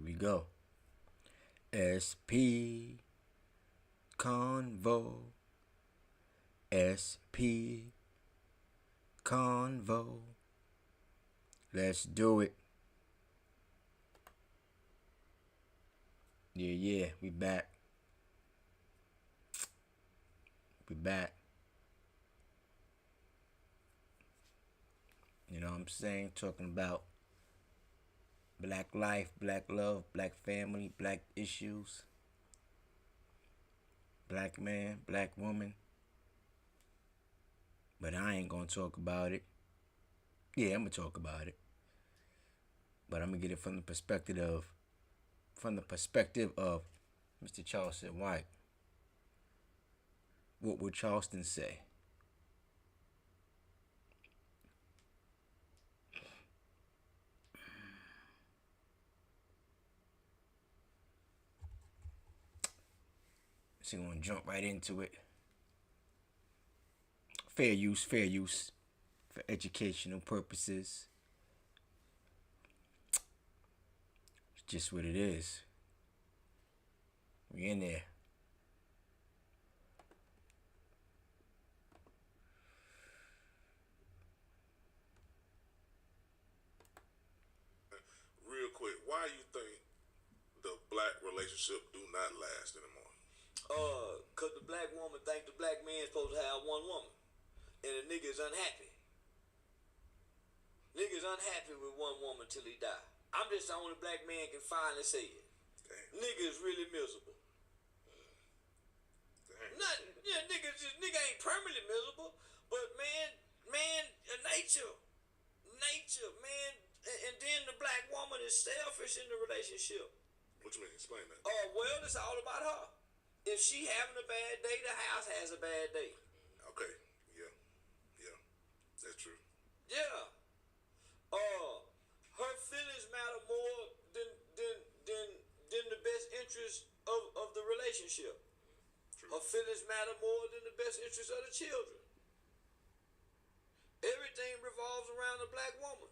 we go. SP Convo. SP Convo. Let's do it. Yeah, we back. We back. You know what I'm saying? Talking about black life, black love, black family, black issues, black man, black woman. But I ain't gonna talk about it. Yeah, I'm gonna talk about it. But I'm gonna get it from the perspective of Mr. Charleston White. What would Charleston say? So we're gonna jump right into it. Fair use for educational purposes. It's just what it is. We in there. Real quick, why you think the black relationship do not last anymore? Cause the black woman think the black man's supposed to have one woman. And the nigga's unhappy. Nigga's unhappy with one woman till he die. I'm just the only black man can finally say it. Damn. Nigga's really miserable. Damn. Nigga ain't permanently miserable, but man, nature, man, and then the black woman is selfish in the relationship. What you mean? Explain that. Well, it's all about her. If she having a bad day, the house has a bad day. Okay. Yeah. That's true. Yeah. Her feelings matter more than the best interest of the relationship. True. Her feelings matter more than the best interest of the children. Everything revolves around the black woman.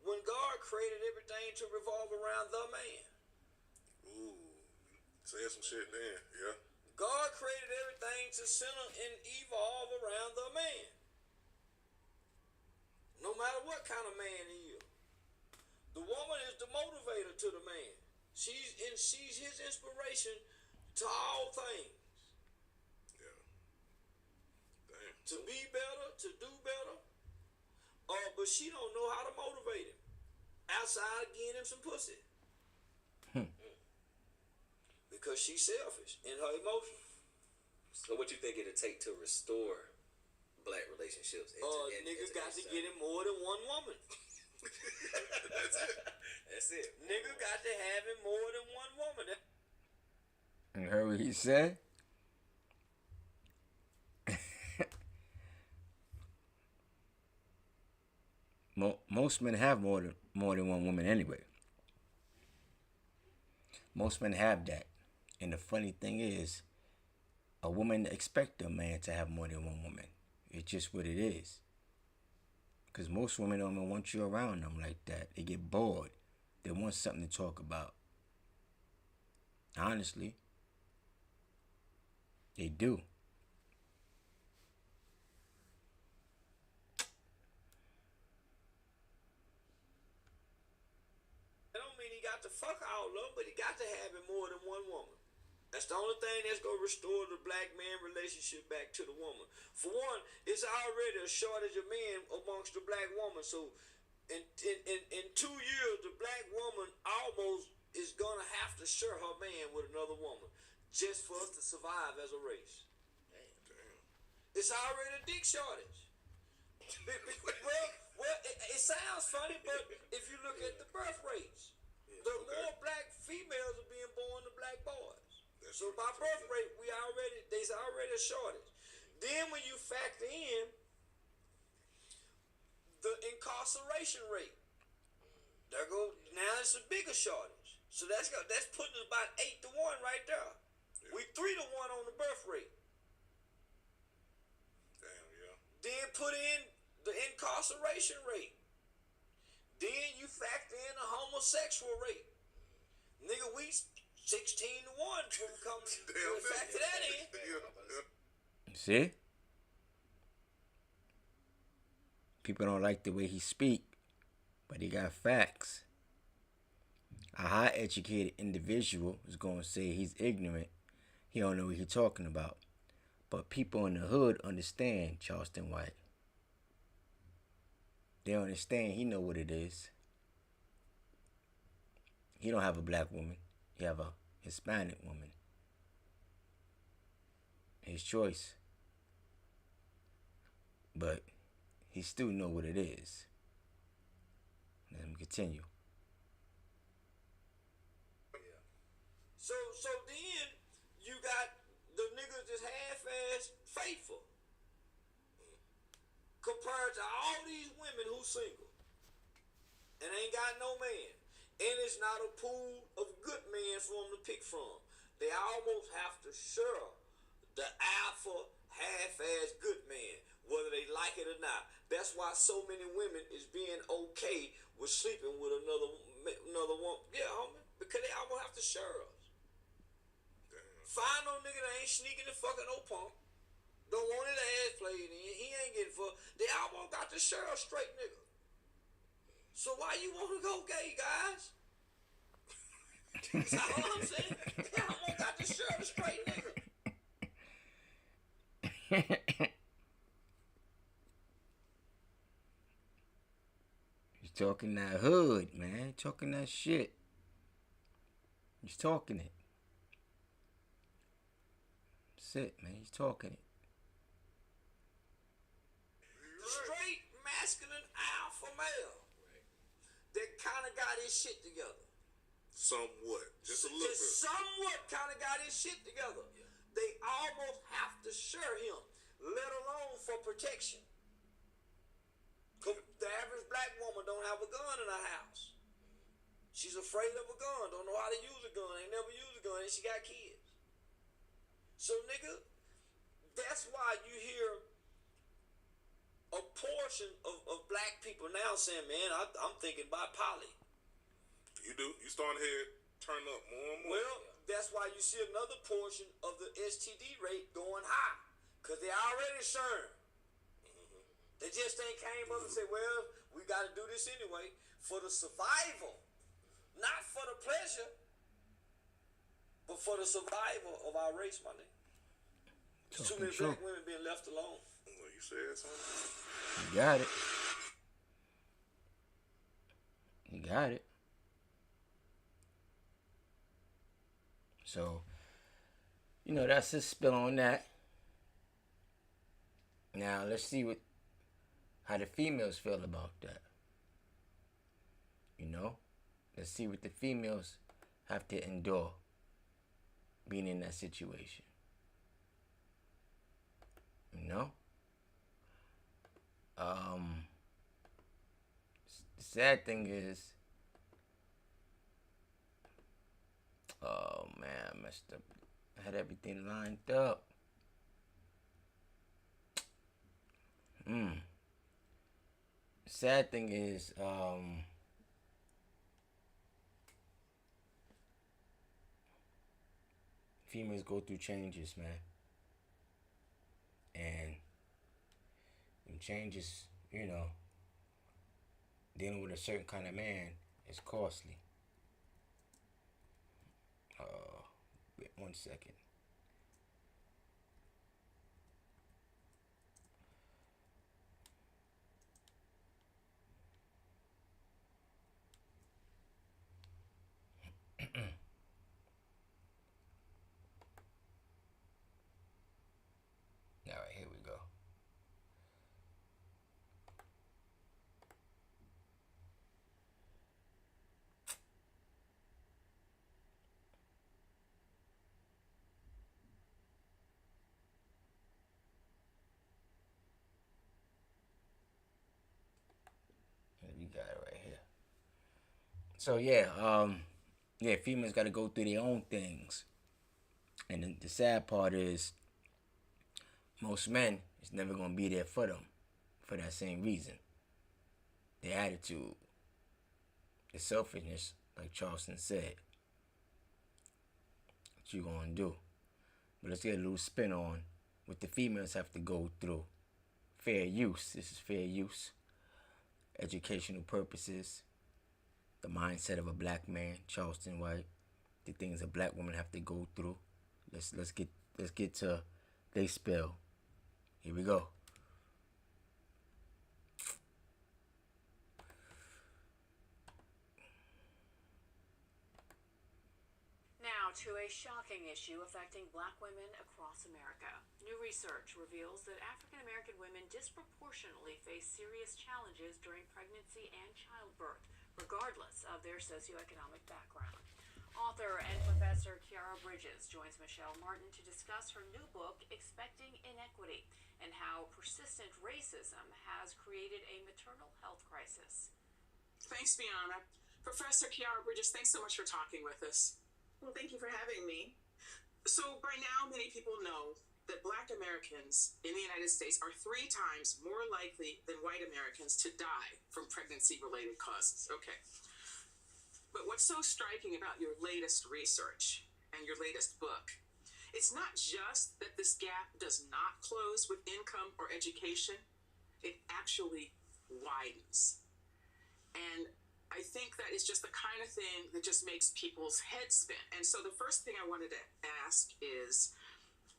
When God created everything to revolve around the man. Ooh. Say some shit then, yeah. God created everything to center and evolve around the man. No matter what kind of man he is. The woman is the motivator to the man. She's his inspiration to all things. Yeah. Damn. To be better, to do better. But she don't know how to motivate him. Outside of getting him some pussy. Because she's selfish in her emotions. So what you think it'll take to restore black relationships? Niggas got to get him more than one woman. That's it. Nigga got to have him more than one woman. You heard what he said? Most men have more than one woman anyway. Most men have that. And the funny thing is, a woman expects a man to have more than one woman. It's just what it is. Because most women don't even want you around them like that. They get bored. They want something to talk about. Honestly. They do. That don't mean he got to fuck all of them, but he got to have him more than one woman. That's the only thing that's going to restore the black man relationship back to the woman. For one, it's already a shortage of men amongst the black woman. So in 2 years, the black woman almost is going to have to share her man with another woman just for us to survive as a race. Damn. It's already a dick shortage. Well, it sounds funny, but if you look at the birth rates, the more black females are being born than black boys. So by birth rate, there's already a shortage. Then when you factor in the incarceration rate, now it's a bigger shortage. So that's putting us about 8-1 right there. Yeah. We 3-1 on the birth rate. Damn, yeah. Then put in the incarceration rate. Then you factor in the homosexual rate. Nigga, we 16-1 when we come to factor that in. See? People don't like the way he speak, but he got facts. A high educated individual is going to say he's ignorant. He don't know what he's talking about. But people in the hood understand Charleston White. They understand he know what it is. He don't have a black woman. He have a Hispanic woman. His choice. But he still know what it is. Let me continue. So then you got the niggas that's half-ass faithful compared to all these women who single and ain't got no man. And it's not a pool of good men for them to pick from. They almost have to share the alpha half-ass good man, whether they like it or not. That's why so many women is being okay with sleeping with another woman. Yeah, homie, because they almost have to share us. Find no nigga that ain't sneaking and fucking no punk. Don't want his ass played in. He ain't getting fucked. They almost got to share a straight nigga. So why you want to go gay, guys? That's all I'm saying. They almost got to share a straight nigga. He's talking that hood, man. Talking that shit. He's talking it. That's it, man. He's talking it. Straight, masculine, alpha male. That kind of got his shit together. Somewhat. Just a little bit. Somewhat kind of got his shit together. Yeah. They almost have to share him, let alone for protection. The average black woman don't have a gun in her house. She's afraid of a gun, don't know how to use a gun, ain't never used a gun, and she got kids. So, nigga, that's why you hear a portion of black people now saying, man, I'm thinking about poly. You do? You starting to hear it turn up more and more? Well, that's why you see another portion of the STD rate going high. Because they already sharing. They just ain't came up and said, well, we got to do this anyway for the survival. Not for the pleasure, but for the survival of our race, my nigga. There's too many black women being left alone. Well, you said something. You got it. You got it. So, that's his spill on that. Now, let's see how the females feel about that. Let's see what the females have to endure being in that situation. The sad thing is, oh man, I messed up. I had everything lined up. The sad thing is, females go through changes, man. And them changes, dealing with a certain kind of man is costly. Wait 1 second. All right, here we go. We got it right here. So females got to go through their own things, and the sad part is, most men is never gonna be there for them, for that same reason. Their attitude, the selfishness, like Charleston said. what you gonna do. But let's get a little spin on what the females have to go through. Fair use. This is fair use. Educational purposes. The mindset of a black man, Charleston White. The things a black woman have to go through. Let's get to they spill. Here we go. Now to a shocking issue affecting black women across America. New research reveals that African American women disproportionately face serious challenges during pregnancy and childbirth, regardless of their socioeconomic background. Author and professor Kiara Bridges joins Michelle Martin to discuss her new book, Expecting Inequity, and how persistent racism has created a maternal health crisis. Thanks, Bianna. Professor Kiara Bridges, thanks so much for talking with us. Well, thank you for having me. So by now, many people know that Black Americans in the United States are 3 times more likely than white Americans to die from pregnancy-related causes. Okay. But what's so striking about your latest research and your latest book, it's not just that this gap does not close with income or education, it actually widens. And I think that is just the kind of thing that just makes people's heads spin. And so the first thing I wanted to ask is,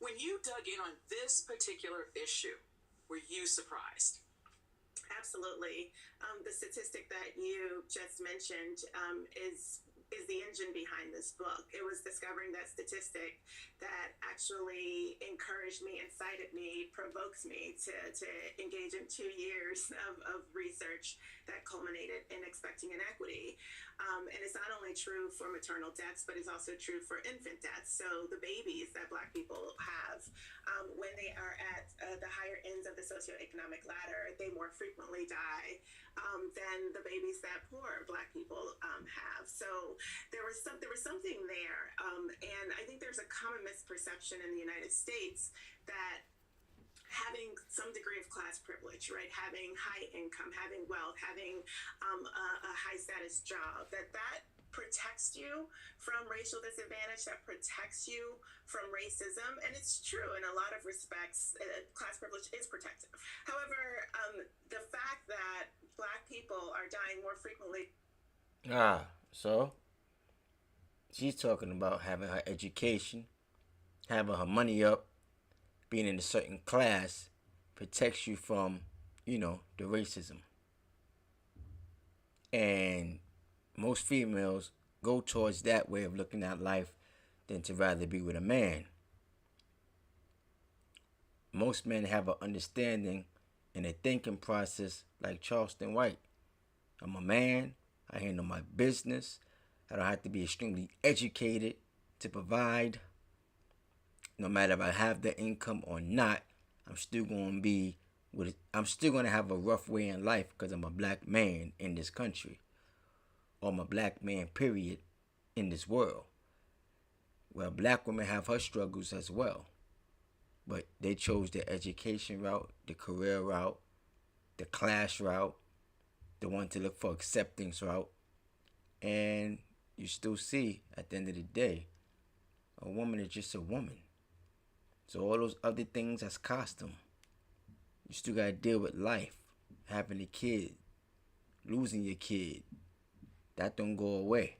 when you dug in on this particular issue, were you surprised? Absolutely. The statistic that you just mentioned is the engine behind this book. It was discovering that statistic that actually encouraged me, incited me, provokes me to engage in 2 years of research that culminated in Expecting Inequity. And it's not only true for maternal deaths, but it's also true for infant deaths. So the babies that Black people have, when they are at the higher ends of the socioeconomic ladder, they more frequently die than the babies that poor Black people have. So there was something there, and I think there's a common misperception in the United States that having some degree of class privilege, right, having high income, having wealth, having a high status job, that protects you from racial disadvantage, that protects you from racism. And it's true in a lot of respects. Class privilege is protective. However, the fact that Black people are dying more frequently. So she's talking about having her education, having her money up, being in a certain class protects you from, the racism. And most females go towards that way of looking at life than to rather be with a man. Most men have an understanding and a thinking process like Charleston White. I'm a man. I handle my business. I don't have to be extremely educated to provide. No matter if I have the income or not, I'm still going to have a rough way in life because I'm a black man in this country. Or I'm a black man, period, in this world. Well, black women have her struggles as well. But they chose the education route, the career route, the class route, the one to look for acceptance route. And you still see, at the end of the day, a woman is just a woman. So all those other things as costume. You still got to deal with life, having a kid, losing your kid. That don't go away.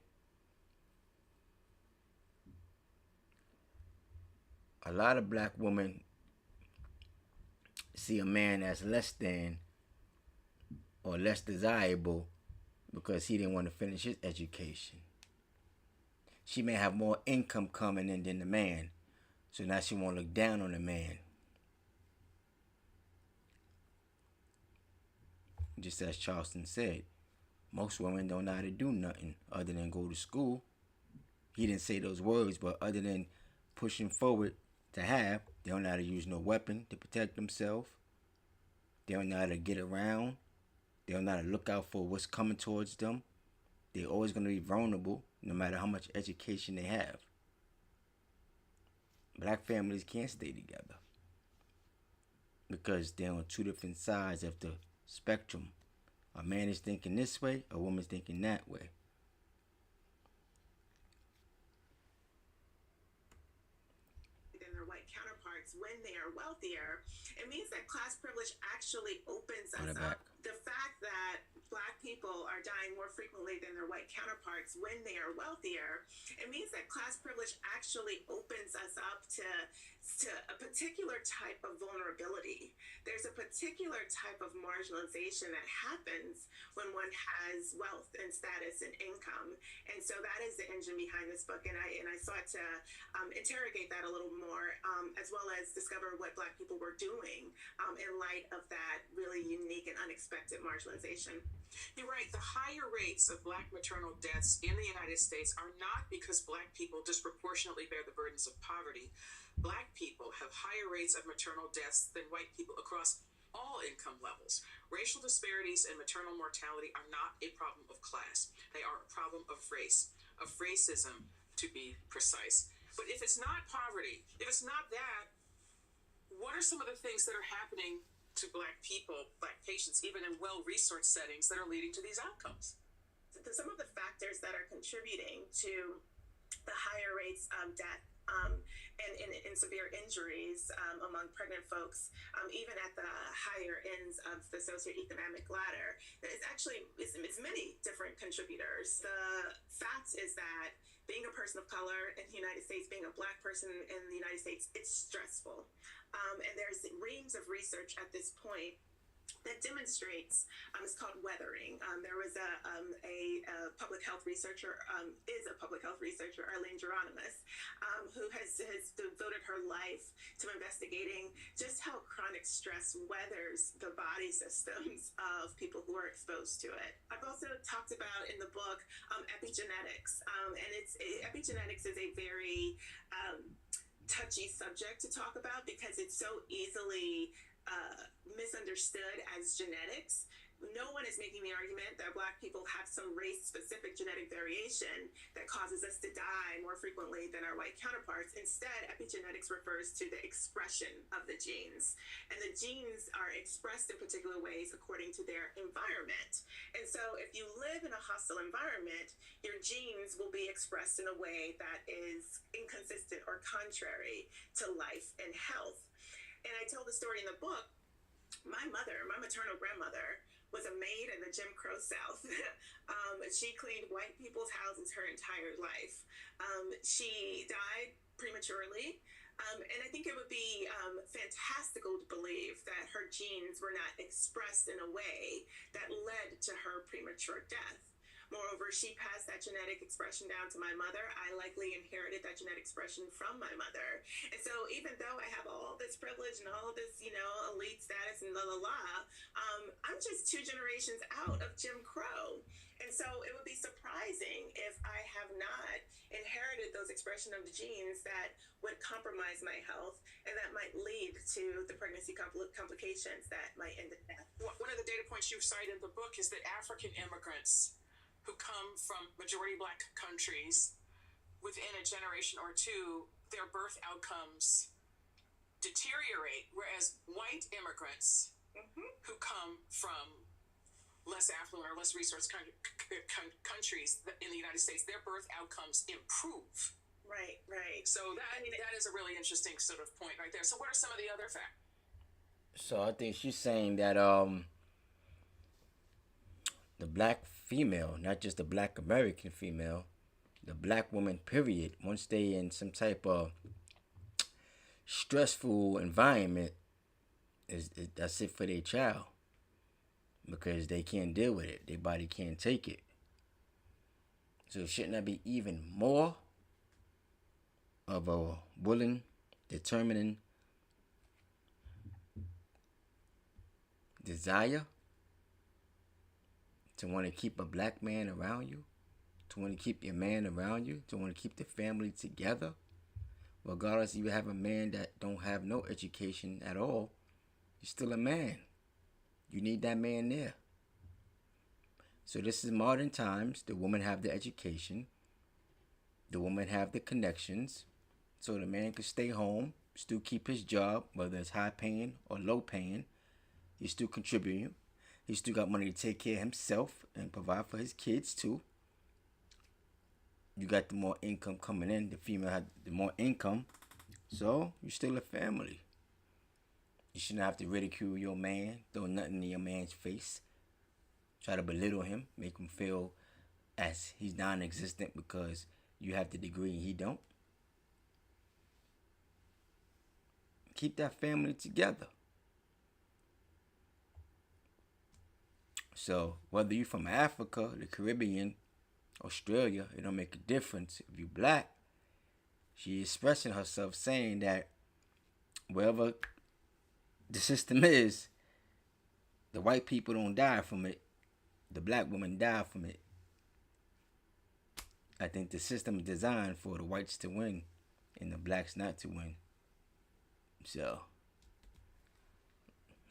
A lot of black women see a man as less than or less desirable because he didn't want to finish his education. She may have more income coming in than the man, so now she won't look down on the man. Just as Charleston said, most women don't know how to do nothing other than go to school. He didn't say those words, but other than pushing forward to have, they don't know how to use no weapon to protect themselves. They don't know how to get around. They don't know how to look out for what's coming towards them. They're always going to be vulnerable no matter how much education they have. Black families can't stay together because they're on 2 different sides of the spectrum. A man is thinking this way, a woman's thinking that way. are wealthier, it means that class privilege actually opens us Run it back. up. The fact that Black people are dying more frequently than their white counterparts when they are wealthier, it means that class privilege actually opens us up to a particular type of vulnerability. There's a particular type of marginalization that happens when one has wealth and status and income. And so that is the engine behind this book. And I sought to interrogate that a little more, as well as discover what Black people were doing in light of that really unique and unexpected marginalization. You're right. The higher rates of Black maternal deaths in the United States are not because Black people disproportionately bear the burdens of poverty. Black people have higher rates of maternal deaths than white people across all income levels. Racial disparities in maternal mortality are not a problem of class. They are a problem of race, of racism, to be precise. But if it's not poverty, if it's not that, what are some of the things that are happening to Black people, Black patients, even in well-resourced settings that are leading to these outcomes? Some of the factors that are contributing to the higher rates of death and severe injuries among pregnant folks, even at the higher ends of the socioeconomic ladder, it's many different contributors. The fact is that being a person of color in the United States, being a Black person in the United States, it's stressful. And there's reams of research at this point that demonstrates, it's called weathering. There was a public health researcher, Arlene Geronimus, who has devoted her life to investigating just how chronic stress weathers the body systems of people who are exposed to it. I've also talked about in the book epigenetics, and epigenetics is a very touchy subject to talk about because it's so easily misunderstood as genetics. No one is making the argument that Black people have some race-specific genetic variation that causes us to die more frequently than our white counterparts. Instead, epigenetics refers to the expression of the genes. And the genes are expressed in particular ways according to their environment. And so if you live in a hostile environment, your genes will be expressed in a way that is inconsistent or contrary to life and health. And I tell the story in the book. My maternal grandmother, was a maid in the Jim Crow South. She cleaned white people's houses her entire life. She died prematurely. And I think it would be fantastical to believe that her genes were not expressed in a way that led to her premature death. Moreover, she passed that genetic expression down to my mother. I likely inherited that genetic expression from my mother. And so even though I have all this privilege and all this, elite status and I'm just 2 generations out of Jim Crow. And so it would be surprising if I have not inherited those expression of the genes that would compromise my health and that might lead to the pregnancy complications that might end in death. One of the data points you cite in the book is that African immigrants who come from majority Black countries, within a generation or two, their birth outcomes deteriorate, whereas white immigrants who come from less affluent or less resourced countries in the United States, their birth outcomes improve. Right. So that is a really interesting sort of point right there. So what are some of the other factors? So I think she's saying that the Black female, not just the Black American female, the Black woman, period, once they in some type of stressful environment, that's it for their child, because they can't deal with it. Their body can't take it. So shouldn't that be even more of a willing, determining desire to want to keep a Black man around you, to want to keep your man around you, to want to keep the family together, regardless if you have a man that don't have no education at all, you're still a man. You need that man there. So this is modern times. The woman have the education. The woman have the connections. So the man can stay home, still keep his job, whether it's high paying or low paying. He's still contributing. He still got money to take care of himself and provide for his kids too. You got the more income coming in. The female had the more income. So you're still a family. You shouldn't have to ridicule your man, throw nothing in your man's face, try to belittle him, make him feel as he's non-existent because you have the degree and he don't. Keep that family together. So whether you're from Africa, the Caribbean, Australia, it don't make a difference. If you're black, she's expressing herself saying that wherever the system is, the white people don't die from it. The black women die from it. I think the system is designed for the whites to win and the blacks not to win. So,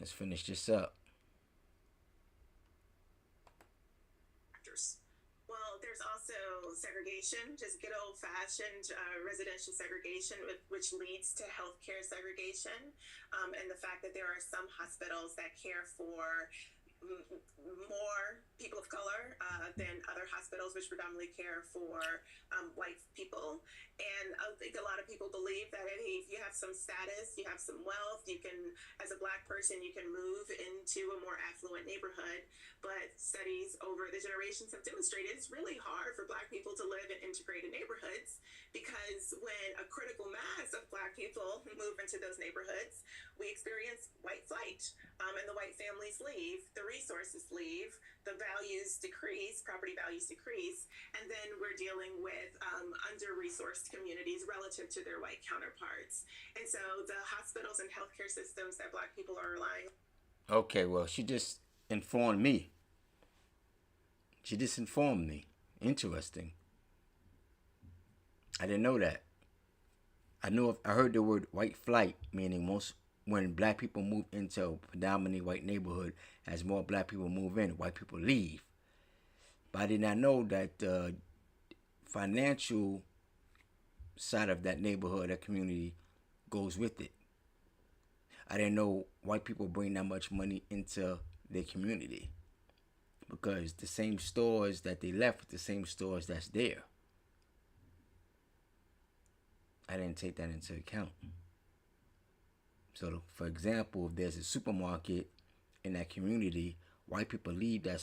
let's finish this up. Well, there's also segregation, just good old-fashioned residential segregation, which leads to healthcare segregation, and the fact that there are some hospitals that care for more people of color than other hospitals, which predominantly care for white people. And I think a lot of people believe that if you have some status, you have some wealth, you can, as a black person, you can move into a more affluent neighborhood. But studies over the generations have demonstrated it's really hard for black people to live in integrated neighborhoods, because when a critical mass of black people move into those neighborhoods, we experience white flight, and the white families leave, the resources leave, the values decrease, property values decrease, and then we're dealing with under-resourced communities relative to their white counterparts. And so the hospitals and healthcare systems that black people are relying on. Okay, well, she just informed me. She just informed me. Interesting. I didn't know that. I heard the word white flight, meaning when black people move into a predominantly white neighborhood, as more black people move in, white people leave. But I did not know that the financial side of that neighborhood, that community, goes with it. I didn't know white people bring that much money into their community, because the same stores that they left, the same stores that's there. I didn't take that into account. So, for example, if there's a supermarket in that community, white people leave that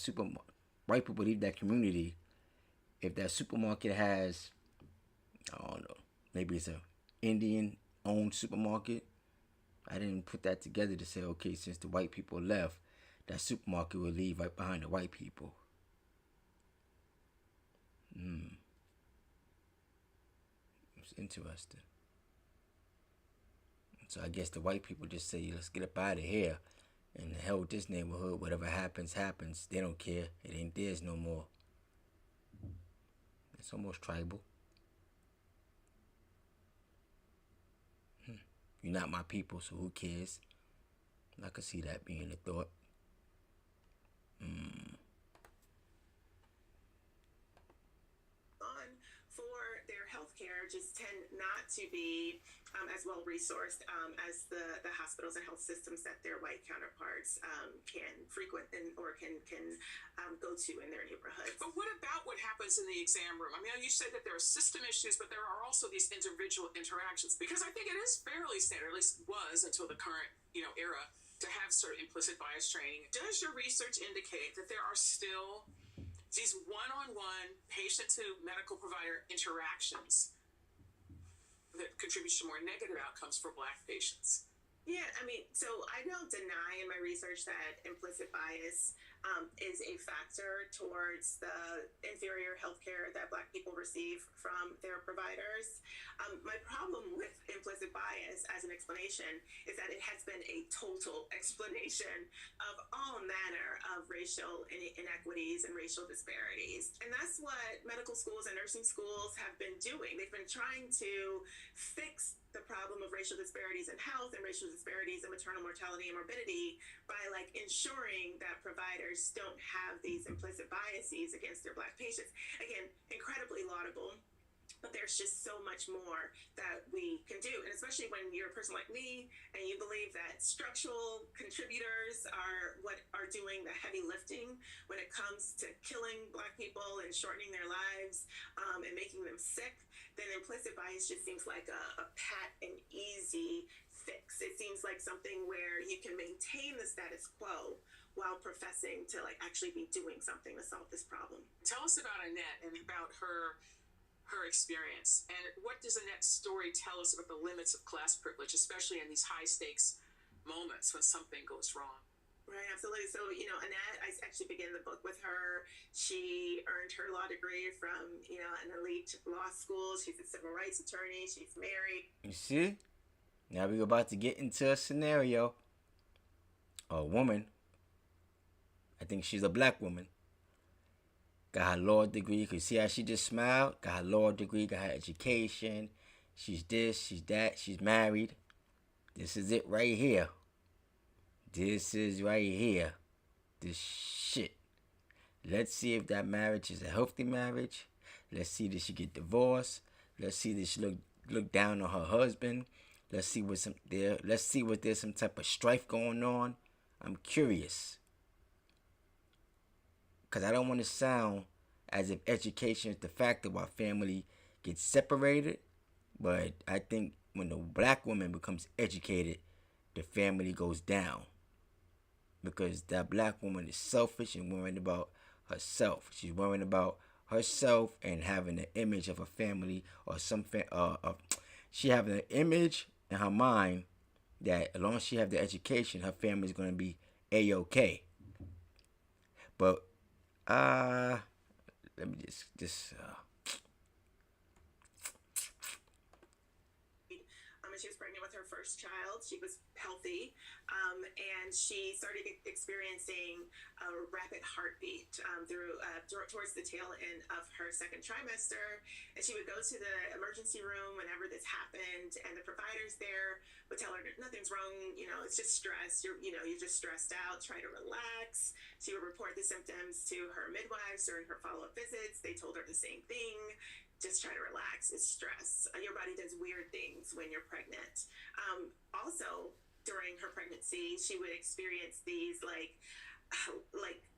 community. If that supermarket has, I don't know, maybe it's a Indian-owned supermarket, I didn't put that together to say, okay, since the white people left, that supermarket will leave right behind the white people. It's interesting. So I guess the white people just say, let's get up out of here. And the hell with this neighborhood. Whatever happens, happens. They don't care. It ain't theirs no more. It's almost tribal. You're not my people, so who cares? I could see that being a thought. For their healthcare just tend not to be as well resourced as the hospitals and health systems that their white counterparts can frequent or can go to in their neighborhoods. But what about what happens in the exam room? I mean, you said that there are system issues, but there are also these individual interactions, because I think it is fairly standard, at least was until the current era, to have sort of implicit bias training. Does your research indicate that there are still these one-on-one patient to medical provider interactions that contribute to more negative outcomes for black patients? Yeah, I mean, so I don't deny in my research that implicit bias is a factor towards the inferior healthcare that black people receive from their providers. My problem with implicit bias as an explanation is that it has been a total explanation of all manner of racial inequities and racial disparities. And that's what medical schools and nursing schools have been doing. They've been trying to fix the problem of racial disparities in health and racial disparities in maternal mortality and morbidity by ensuring that providers don't have these implicit biases against their black patients. Again, incredibly laudable, but there's just so much more that we can do. And especially when you're a person like me and you believe that structural contributors are what are doing the heavy lifting when it comes to killing black people and shortening their lives and making them sick, then implicit bias just seems like a pat and easy fix. It seems like something where you can maintain the status quo while professing to like actually be doing something to solve this problem. Tell us about Annette and about her experience, and what does Annette's story tell us about the limits of class privilege, especially in these high stakes moments when something goes wrong? Right, absolutely. So, Annette, I actually began the book with her. She earned her law degree from, an elite law school. She's a civil rights attorney. She's married. You see? Now we're about to get into a scenario. A woman, I think she's a black woman, got her law degree. You can see how she just smiled. Got her law degree, got her education. She's this, she's that, she's married. This is it right here. This is right here. This shit. Let's see if that marriage is a healthy marriage. Let's see, did she get divorced? Let's see, did she look down on her husband? Let's see what's there. Let's see what there's some type of strife going on. I'm curious. Because I don't want to sound as if education is the factor why family gets separated. But I think when the black woman becomes educated, the family goes down. Because that black woman is selfish and worrying about herself. She's worrying about herself and having an image of a family or some she having an image in her mind that as long as she have the education, her family is going to be A-OK. But let me just She was pregnant with her first child. She was healthy, and she started experiencing a rapid heartbeat towards the tail end of her second trimester. And she would go to the emergency room whenever this happened, and the providers there would tell her nothing's wrong. It's just stress. You're just stressed out. Try to relax. She would report the symptoms to her midwives during her follow-up visits. They told her the same thing. Just try to relax. It's stress. Your body does weird things when you're pregnant. Also, during her pregnancy, she would experience these like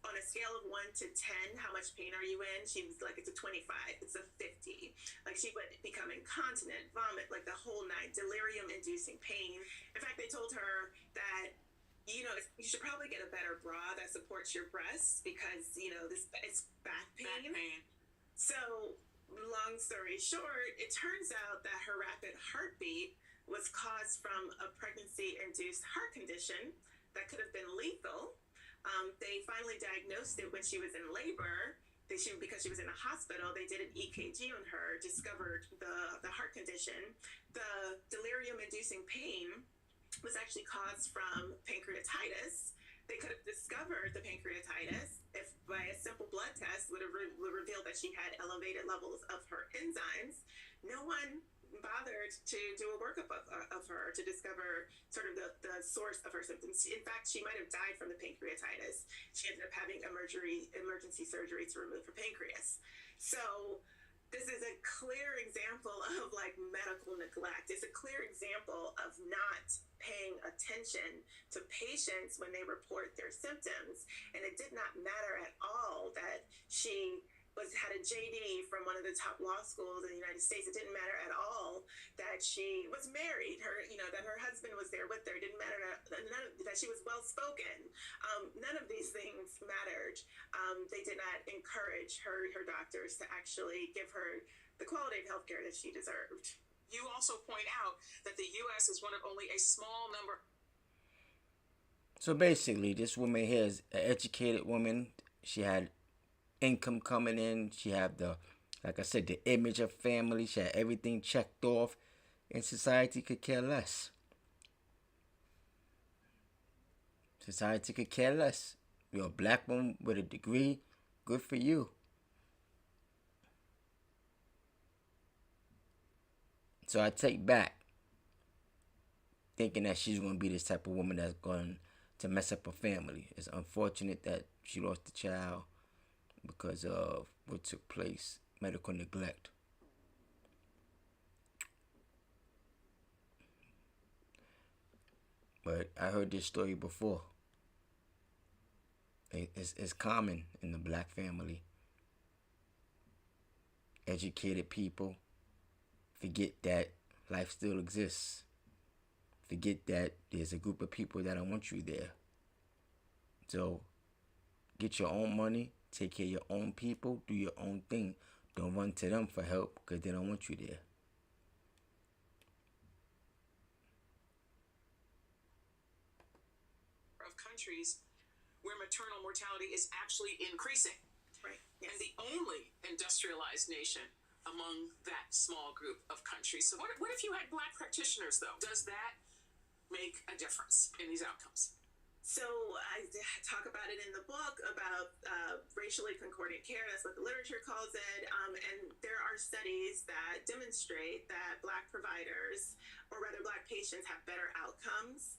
on a scale of 1 to 10, how much pain are you in? She was like, it's a 25, it's a 50. Like she would become incontinent, vomit, like the whole night, delirium-inducing pain. In fact, they told her that you should probably get a better bra that supports your breasts because it's back pain. So, long story short, it turns out that her rapid heartbeat was caused from a pregnancy-induced heart condition that could have been lethal. They finally diagnosed it when she was in labor. Because she was in a hospital, they did an EKG on her, discovered the heart condition. The delirium-inducing pain was actually caused from pancreatitis. They could have discovered the pancreatitis if by a simple blood test would have revealed that she had elevated levels of her enzymes. No one bothered to do a workup of her to discover sort of the source of her symptoms. In fact, she might have died from the pancreatitis. She ended up having emergency surgery to remove her pancreas. So this is a clear example of like medical neglect. It's a clear example of not paying attention to patients when they report their symptoms. And it did not matter at all that she had a JD from one of the top law schools in the United States. It didn't matter at all that she was married. That her husband was there with her. It didn't matter that she was well spoken. None of these things mattered. They did not encourage her doctors to actually give her the quality of healthcare that she deserved. You also point out that the U.S. is one of only a small number. So basically, this woman here is an educated woman. She had income coming in. She had like I said, the image of family. She had everything checked off. And society could care less. Society could care less. You're a black woman with a degree. Good for you. So I take back thinking that she's going to be this type of woman that's going to mess up her family. It's unfortunate that she lost the child because of what took place, medical neglect. But I heard this story before. It's common in the black family. Educated people forget that life still exists. forget that there's a group of people that don't want you there. So get your own money, take care of your own people, do your own thing. Don't run to them for help because they don't want you there. Of countries where maternal mortality is actually increasing. Right. Yes. And the only industrialized nation among that small group of countries. So what if you had Black practitioners, though? Does that make a difference in these outcomes? So I talk about it in the book about racially concordant care. That's what the literature calls it. And there are studies that demonstrate that Black providers, or rather Black patients, have better outcomes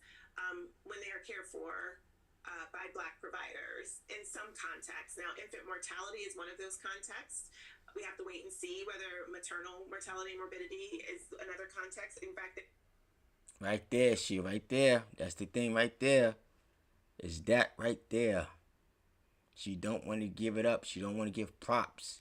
when they are cared for by Black providers in some contexts. Now, infant mortality is one of those contexts. We have to wait and see whether maternal mortality and morbidity is another context. In fact, right there, right there. That's the thing right there. Is that right there. She don't want to give it up. She don't want to give props.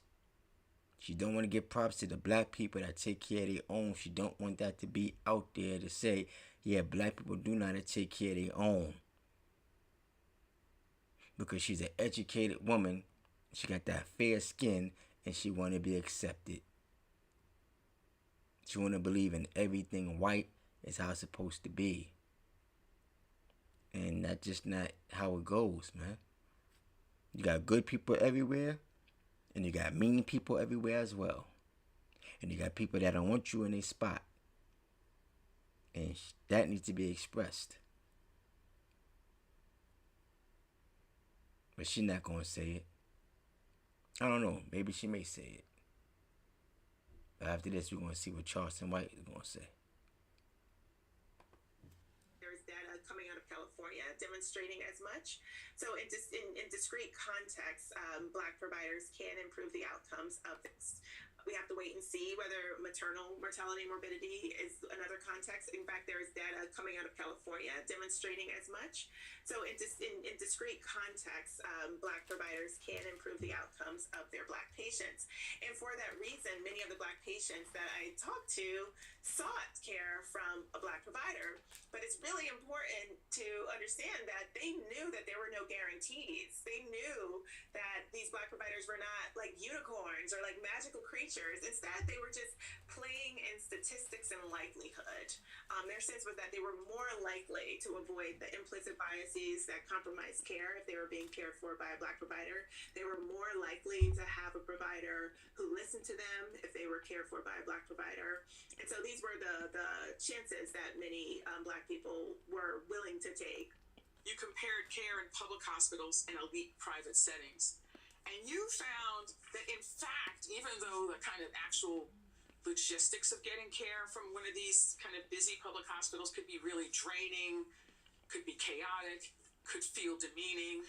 She don't want to give props to the Black people that take care of their own. She don't want that to be out there to say, yeah, Black people do know how to take care of their own. Because she's an educated woman. She got that fair skin and she want to be accepted. She want to believe in everything white is how it's supposed to be. And that's just not how it goes, man. You got good people everywhere, and you got mean people everywhere as well. And you got people that don't want you in their spot. And that needs to be expressed. But she's not going to say it. I don't know. Maybe she may say it. But after this, we're going to see what Charleston White is going to say. Data coming out of California demonstrating as much. So in discrete contexts, Black providers can improve the outcomes of this. We have to wait and see whether maternal mortality and morbidity is another context. In fact, there is data coming out of California demonstrating as much. So in discrete contexts, Black providers can improve the outcomes of their Black patients. And for that reason, many of the Black patients that I talked to sought care from a Black provider. But it's really important to understand that they knew that there were no guarantees. They knew that these Black providers were not like unicorns or like magical creatures. Instead, they were just playing in statistics and likelihood. Their sense was that they were more likely to avoid the implicit biases that compromise care if they were being cared for by a Black provider. They were more likely to have a provider who listened to them if they were cared for by a Black provider. And so these were the chances that many Black people were willing to take. You compared care in public hospitals and elite private settings. And you found that, in fact, even though the kind of actual logistics of getting care from one of these kind of busy public hospitals could be really draining, could be chaotic, could feel demeaning,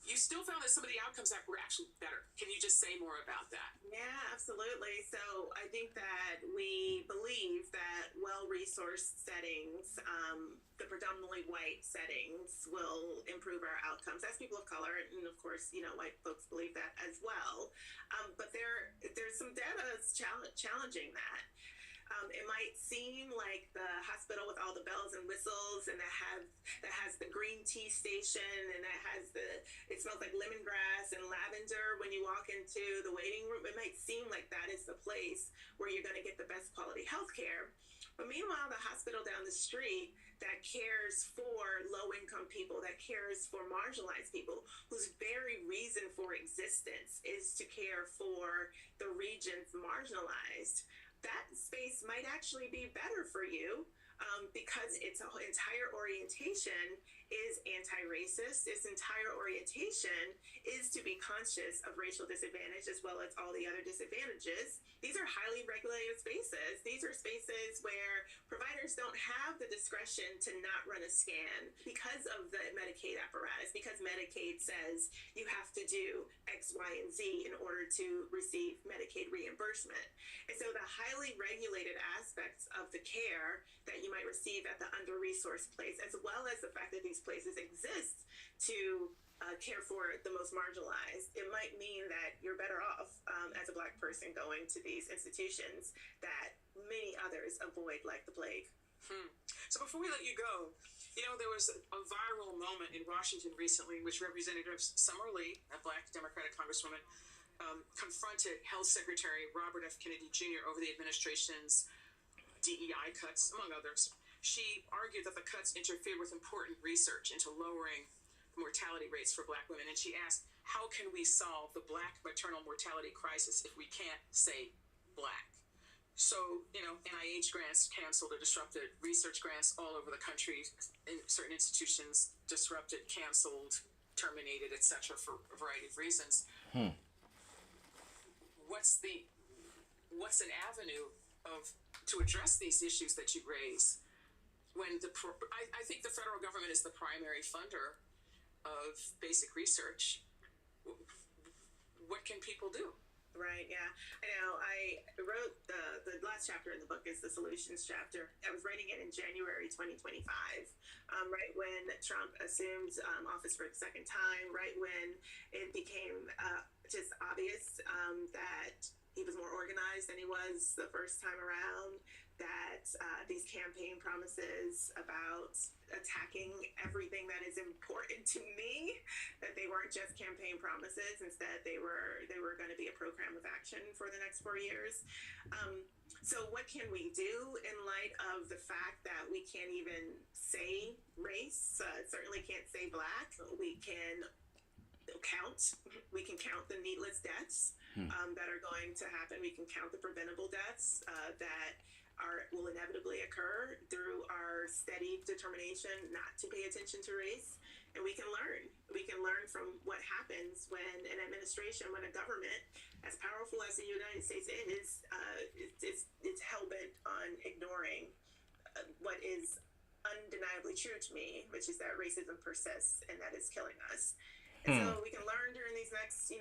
you still found that some of the outcomes that were actually better. Can you just say more about that? Yeah, absolutely. So I think that we believe that well-resourced settings, the predominantly white settings, will improve our outcomes as people of color. And of course, you know, white folks believe that as well. But there's some data that's challenging that. It might seem like the hospital with all the bells and whistles and that has the green tea station and it smells like lemongrass and lavender when you walk into the waiting room. It might seem like that is the place where you're going to get the best quality health care. But meanwhile, the hospital down the street that cares for low-income people, that cares for marginalized people, whose very reason for existence is to care for the regions marginalized, that space might actually be better for you because its entire orientation is anti-racist. Its entire orientation is to be conscious of racial disadvantage as well as all the other disadvantages. These are highly regulated spaces. These are spaces where providers don't have the discretion to not run a scan because of the Medicaid apparatus, because Medicaid says you have to do X, Y, and Z in order to receive Medicaid reimbursement. And so the highly regulated aspects of the care that you might receive at the under-resourced place, as well as the fact that these places exist to care for the most marginalized, it might mean that you're better off as a Black person going to these institutions that many others avoid like the plague. So before we let you go, there was a viral moment in Washington recently in which Representative Summer Lee, a Black Democratic Congresswoman, confronted Health Secretary Robert F. Kennedy Jr. over the administration's DEI cuts, among others. She argued that the cuts interfered with important research into lowering the mortality rates for Black women, and she asked, how can we solve the Black maternal mortality crisis if we can't say Black? So, NIH grants canceled or disrupted, research grants all over the country, in certain institutions disrupted, canceled, terminated, etc., for a variety of reasons. What's an avenue to address these issues that you raise when I think the federal government is the primary funder of basic research? What can people do? Right, yeah. I know. I wrote the last chapter in the book is the solutions chapter. I was writing it in January 2025, right when Trump assumed office for the second time, right when it became just obvious that he was more organized than he was the first time around, that these campaign promises about attacking everything that is important to me, that they weren't just campaign promises. Instead, they were going to be a program of action for the next 4 years. So what can we do in light of the fact that we can't even say race, certainly can't say Black? We can count the needless deaths that are going to happen. We can count the preventable deaths that will inevitably occur through our steady determination not to pay attention to race. And we can learn from what happens when an administration, when a government as powerful as the United States is hell-bent on ignoring what is undeniably true to me, which is that racism persists and that is killing us. And so we can learn during these next, 3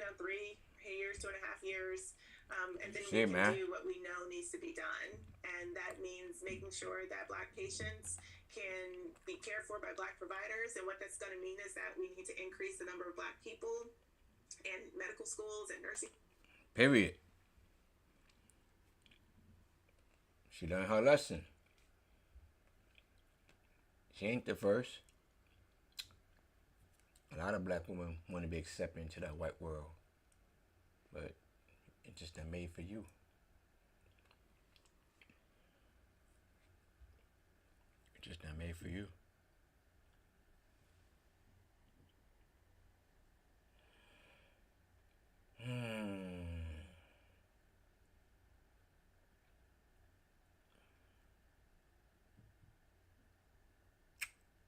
years, 2.5 years, and then we can do what we know needs to be done. And that means making sure that Black patients can be cared for by Black providers. And what that's going to mean is that we need to increase the number of Black people in medical schools and nursing. Period. She learned her lesson. She ain't the first. A lot of Black women want to be accepted into that white world, but it's just not made for you. It's just not made for you.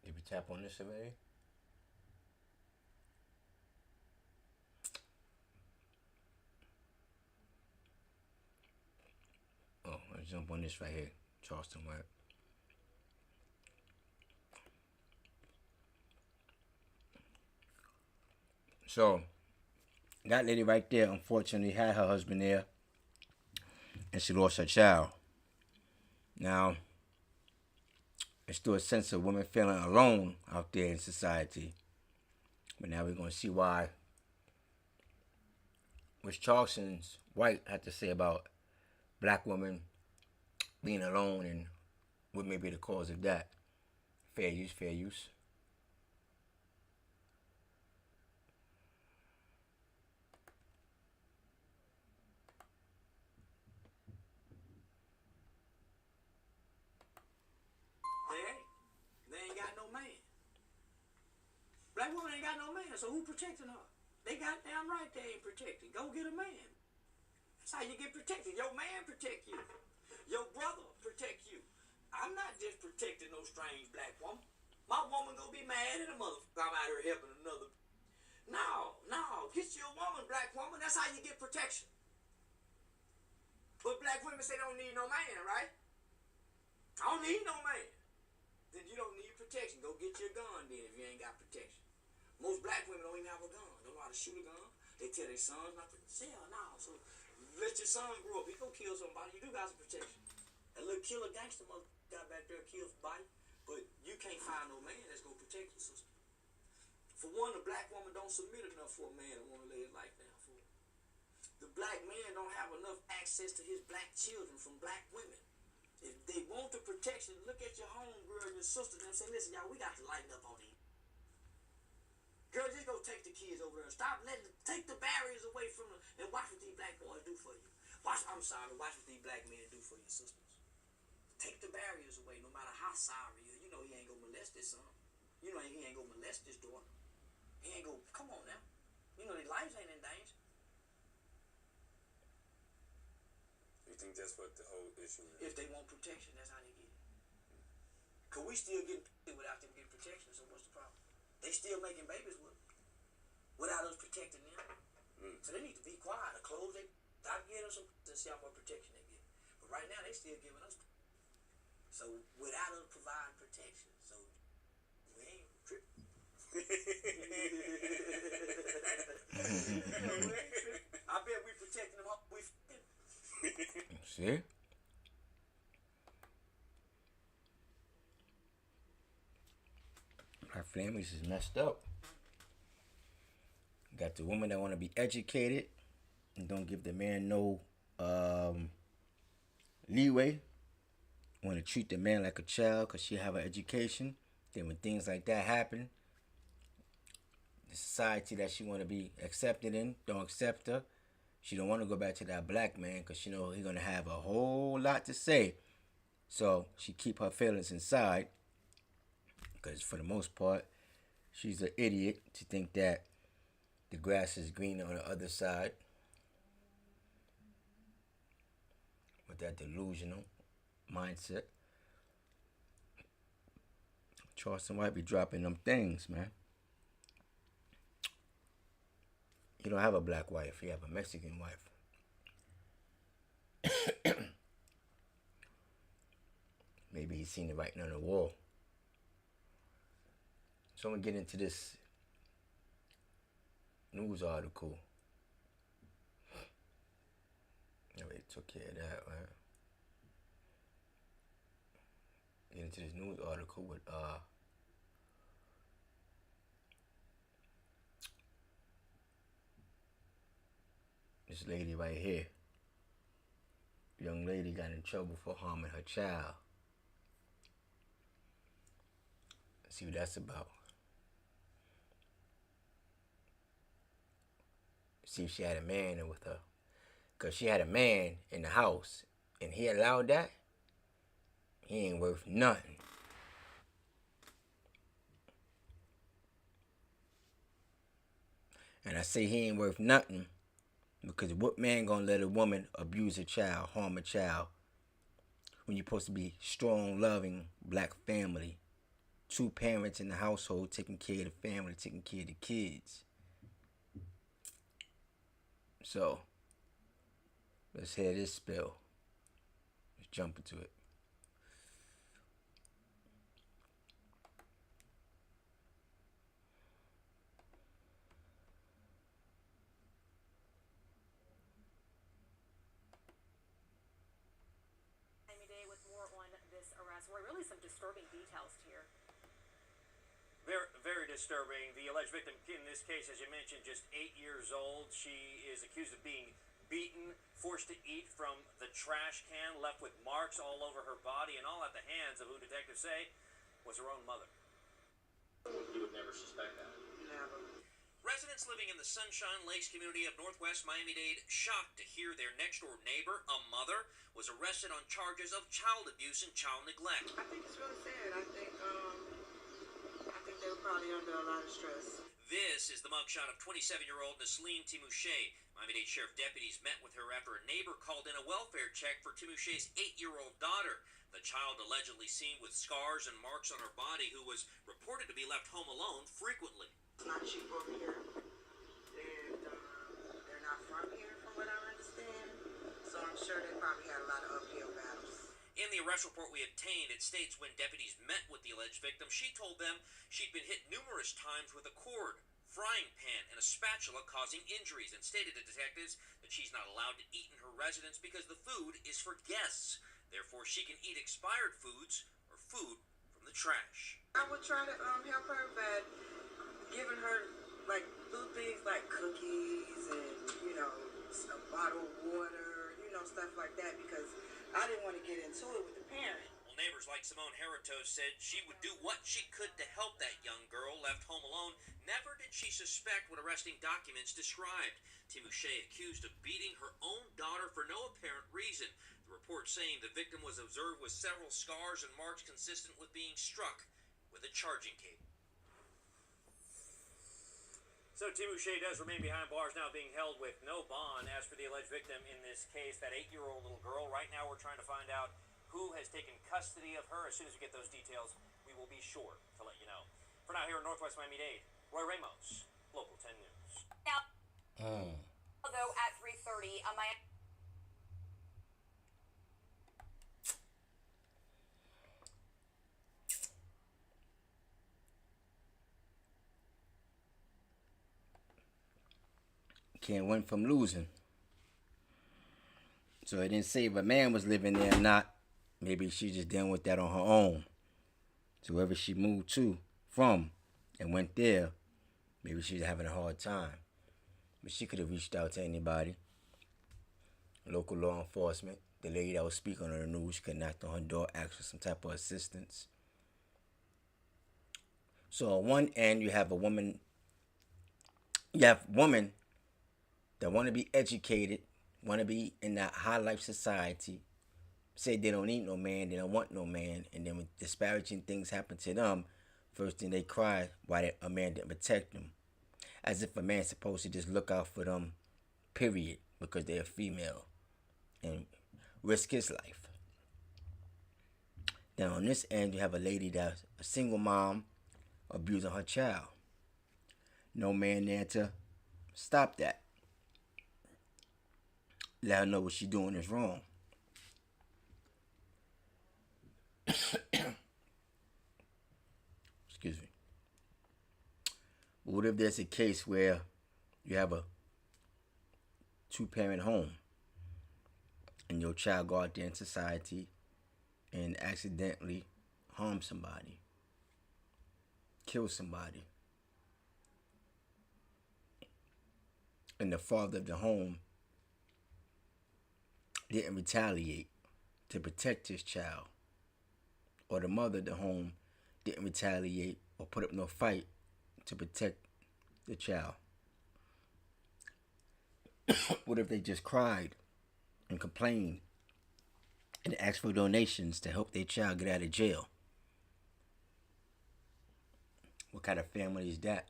Did we tap on this already? Oh, let's jump on this right here. Charleston White. So, that lady right there, unfortunately, had her husband there, and she lost her child. Now, there's still a sense of women feeling alone out there in society. But now we're going to see why. What Charleston White had to say about Black women being alone and what may be the cause of that. Fair use, fair use. They ain't got no man. Black woman ain't got no man, so who protecting her? They goddamn right they ain't protected. Go get a man. That's how you get protected. Your man protect you. Your brother protect you. I'm not just protecting no strange Black woman. My woman gonna be mad at a motherfucker. I'm out here helping another. No. Get you a woman, Black woman. That's how you get protection. But Black women say they don't need no man, right? I don't need no man. Then you don't need protection. Go get your gun then if you ain't got protection. Most Black women don't even have a gun. Don't know how to shoot a gun. They tell their sons not to sell now. So let your son grow up. He go kill somebody. You do got some protection. That little killer gangster mother got back there killed somebody. But you can't find no man that's gonna protect your sister. For one, the Black woman don't submit enough for a man that wanna lay his life down for her. The Black man don't have enough access to his Black children from Black women. If they want the protection, look at your homegirl and your sister and say, listen, y'all, we got to lighten up on these. Girl, just go take the kids over there and take the barriers away from them and watch what these black boys do for you. Watch what these black men do for your sisters. Take the barriers away, no matter how sorry you. You know he ain't gonna molest this son. You know he ain't gonna molest this daughter. He ain't gonna, come on now. You know their lives ain't in danger. You think that's what the whole issue is? If they want protection, that's how they get it. Cause we still getting without them getting protection, so what's the problem? They still making babies without us protecting them. So they need to be quiet or close they stop getting them some and see how much protection they get. But right now they still giving us. So without us providing protection, so we ain't tripping. I bet we protecting them all. We See? Our families is messed up. Got the women that want to be educated and don't give the man no leeway. Want to treat the man like a child because she have an education. Then when things like that happen, the society that she want to be accepted in don't accept her. She don't want to go back to that black man because she know he's going to have a whole lot to say. So she keep her feelings inside because for the most part, she's an idiot to think that the grass is greener on the other side. With that delusional mindset. Charleston White be dropping them things, man. You don't have a black wife, you have a Mexican wife. Maybe he's seen it writing on the wall. So I'm gonna get into this news article. I already took care of that, right? Get into this news article with this lady right here. Young lady got in trouble for harming her child. Let's see what that's about. See if she had a man in with her. Because she had a man in the house and he allowed that, he ain't worth nothing. And I say he ain't worth nothing because what man gonna let a woman abuse a child, harm a child, when you're supposed to be strong, loving, black family, 2 parents in the household taking care of the family, taking care of the kids. So, let's hear this spill. Let's jump into it. With more on this arrest, where really some disturbing details here. Very, very disturbing. The alleged victim in this case, as you mentioned, just 8 years old. She is accused of being beaten, forced to eat from the trash can, left with marks all over her body, and all at the hands of who detectives say was her own mother. You would never suspect that. Never. Residents living in the Sunshine Lakes community of Northwest Miami-Dade shocked to hear their next-door neighbor, a mother, was arrested on charges of child abuse and child neglect. I think it's really sad. I think they were probably under a lot of stress. This is the mugshot of 27-year-old Nasleen Timouche. Miami-Dade Sheriff deputies met with her after a neighbor called in a welfare check for Timouche's 8-year-old daughter. The child allegedly seen with scars and marks on her body, who was reported to be left home alone frequently. It's not cheap over here, and they're not from here, from what I understand. So I'm sure they probably had a lot of uphill battles. In the arrest report we obtained, it states when deputies met with the alleged victim, she told them she'd been hit numerous times with a cord, frying pan, and a spatula, causing injuries, and stated to detectives that she's not allowed to eat in her residence because the food is for guests. Therefore, she can eat expired foods or food from the trash. I would try to help her, but giving her like little things like cookies and a bottle of water, stuff like that, because I didn't want to get into it with the parent. Well, neighbors like Simone Heritos said she would do what she could to help that young girl left home alone. Never did she suspect what arresting documents described. Timouche accused of beating her own daughter for no apparent reason. The report saying the victim was observed with several scars and marks consistent with being struck with a charging cable. So Timouche does remain behind bars now, being held with no bond. As for the alleged victim in this case, that 8-year-old little girl, right now we're trying to find out who has taken custody of her. As soon as we get those details, we will be sure to let you know. For now, here in Northwest Miami-Dade, Roy Ramos, Local 10 News. Now, though at 3:30, Miami. Can't win from losing. So it didn't say if a man was living there or not. Maybe she just dealing with that on her own. So wherever she moved from and went there, maybe she was having a hard time. But she could have reached out to anybody. Local law enforcement. The lady that was speaking on the news, she could knock on her door, ask for some type of assistance. So on one end, you have women that want to be educated, want to be in that high life society, say they don't need no man, they don't want no man, and then when disparaging things happen to them, first thing they cry why a man didn't protect them. As if a man's supposed to just look out for them, period, because they're female, and risk his life. Now on this end, you have a lady that's a single mom abusing her child. No man there to stop that. Let her know what she's doing is wrong. Excuse me. But what if there's a case where you have a 2-parent home and your child go out there in society and accidentally harm somebody, kill somebody, and the father of the home didn't retaliate to protect his child, or the mother of the home didn't retaliate or put up no fight to protect the child? What if they just cried and complained and asked for donations to help their child get out of jail? What kind of family is that?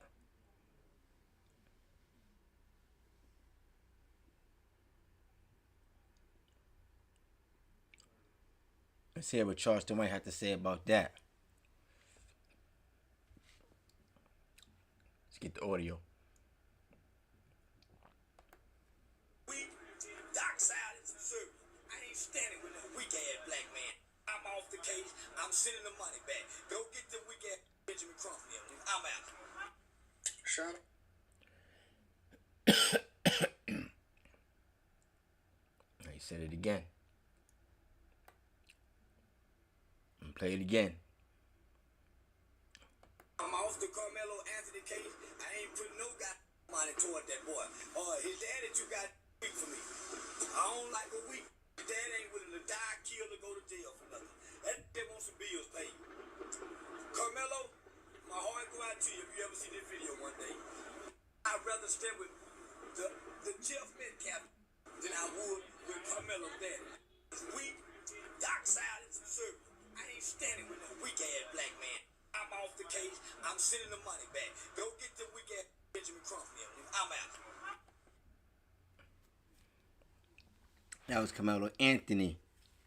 Let's hear what Charleston White had to say about that. Let's get the audio. Doc silence and service. I ain't standing with no weak ass black man. I'm off the case. I'm sending the money back. Go get the weak ass Benjamin Crump. I'm out. Shut up. He said it again. And play it again. I'm off the Carmelo Anthony case. I ain't putting no money toward that boy. His dad that you got weak for me. I don't like a weak. His dad ain't willing to die, kill, or go to jail for nothing. That wants some bills paid. Carmelo, my heart go out to you if you ever see this video one day. I'd rather stand with the Jeff Metcalf than I would with Carmelo's daddy. Weak, Doc silence and service. I ain't standing with no weak ass black man. I'm off the case. I'm sending the money back. Go get the weak ass Benjamin Crump. I'm out. That was Carmelo Anthony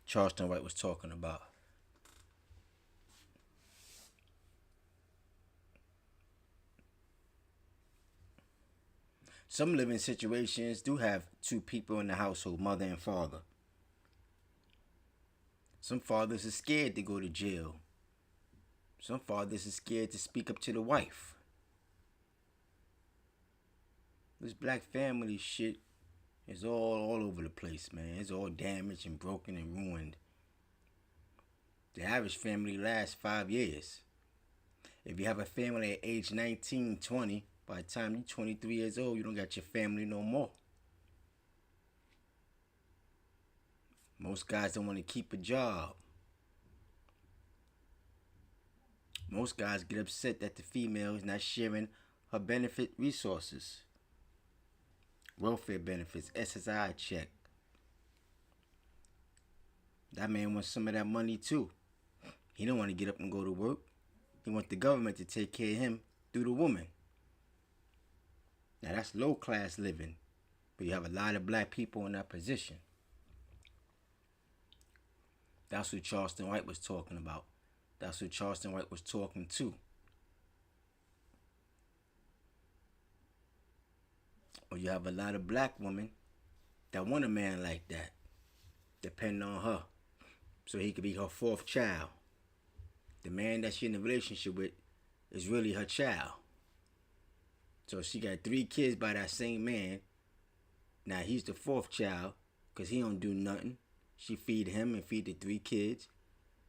Charleston White was talking about. Some living situations do have 2 people in the household, mother and father. Some fathers are scared to go to jail. Some fathers are scared to speak up to the wife. This black family shit is all over the place, man. It's all damaged and broken and ruined. The average family lasts 5 years. If you have a family at age 19, 20, by the time you're 23 years old, you don't got your family no more. Most guys don't want to keep a job. Most guys get upset that the female is not sharing her benefit resources. Welfare benefits, SSI check. That man wants some of that money too. He don't want to get up and go to work. He wants the government to take care of him through the woman. Now that's low class living. But you have a lot of black people in that position. That's what Charleston White was talking about. That's what Charleston White was talking to. Or you have a lot of black women that want a man like that, depending on her. So he could be her fourth child. The man that she in a relationship with is really her child. So she got 3 kids by that same man. Now he's the fourth child because he don't do nothing. She feed him and feed the 3 kids.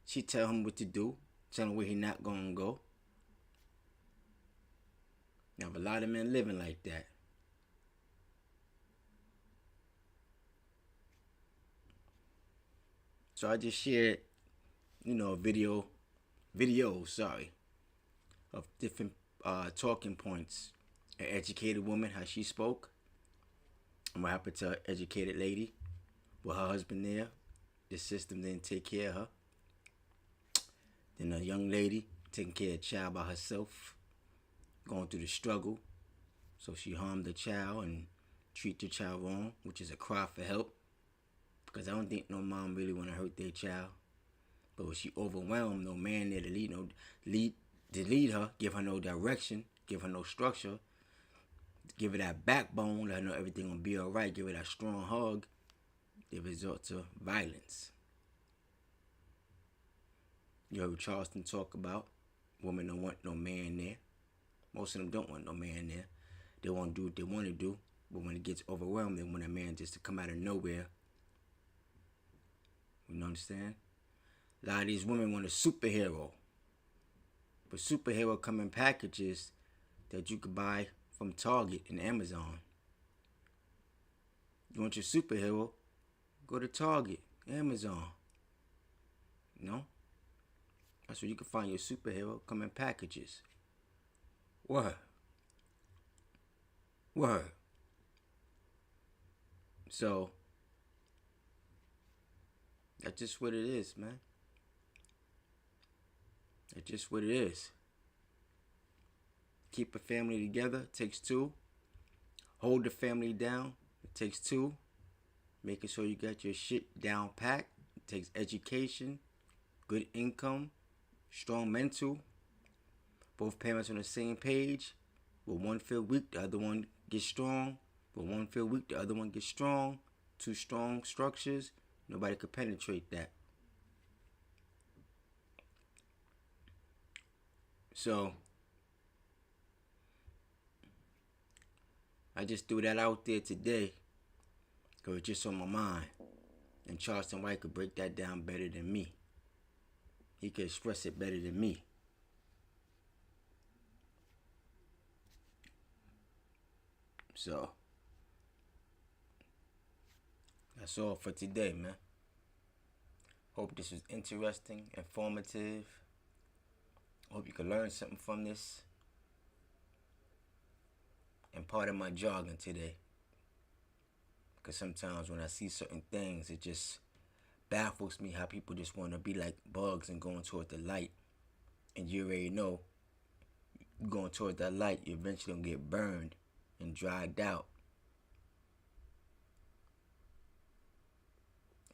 She tell him what to do, tell him where he not gonna go. Now a lot of men living like that. So I just shared, videos of different talking points. An educated woman, how she spoke. And what happened to an educated lady with her husband there. The system didn't take care of her. Then a young lady taking care of a child by herself, going through the struggle. So she harmed the child and treat the child wrong, which is a cry for help. Because I don't think no mom really want to hurt their child. But when she overwhelmed, no man there to lead her, give her no direction, give her no structure, give her that backbone, let her know everything gonna be alright, give her that strong hug, they resort to violence. You heard Charleston talk about women don't want no man there. Most of them don't want no man there. They want to do what they want to do, but when it gets overwhelmed, they want a man just to come out of nowhere. You understand? A lot of these women want a superhero. But superhero come in packages that you could buy from Target and Amazon. You want your superhero? Go to Target, Amazon. That's where you can find your superhero. Come in packages. Word. So that's just what it is, man. That's just what it is. Keep a family together. Takes 2. Hold the family down. It takes 2. Making sure you got your shit down packed. It takes education, good income, strong mental. Both parents on the same page. When one feel weak, the other one gets strong. When one feel weak, the other one gets strong. 2 strong structures. Nobody could penetrate that. So I just threw that out there today because it's just on my mind. And Charleston White could break that down better than me. He could express it better than me. So that's all for today, man. Hope this was interesting, informative. Hope you could learn something from this. And part of my jogging today. Because sometimes when I see certain things, it just baffles me how people just want to be like bugs and going toward the light. And you already know, going toward that light, you're eventually going to get burned and dried out.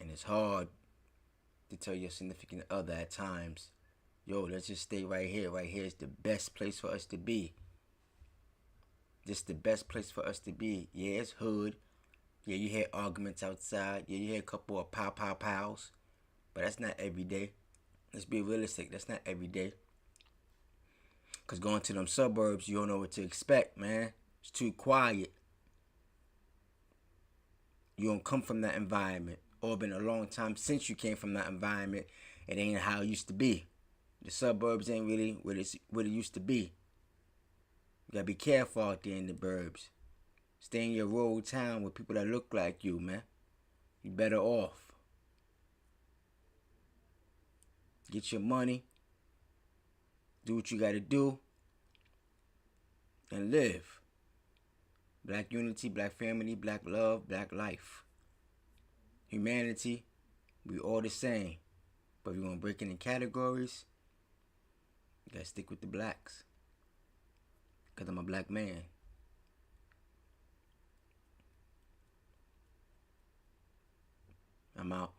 And it's hard to tell your significant other at times, yo, let's just stay right here. Right here is the best place for us to be. This is the best place for us to be. Yeah, it's hood. Yeah, you hear arguments outside. Yeah, you hear a couple of pows. But that's not every day. Let's be realistic. That's not every day. Because going to them suburbs, you don't know what to expect, man. It's too quiet. You don't come from that environment. Or been a long time since you came from that environment. It ain't how it used to be. The suburbs ain't really what it used to be. You gotta be careful out there in the burbs. Stay in your rural town with people that look like you, man. You better off. get your money, do what you gotta do, and live. Black unity, black family, black love, black life. Humanity, we all the same. But if you're gonna break into categories, you gotta stick with the blacks. Because I'm a black man. I'm out.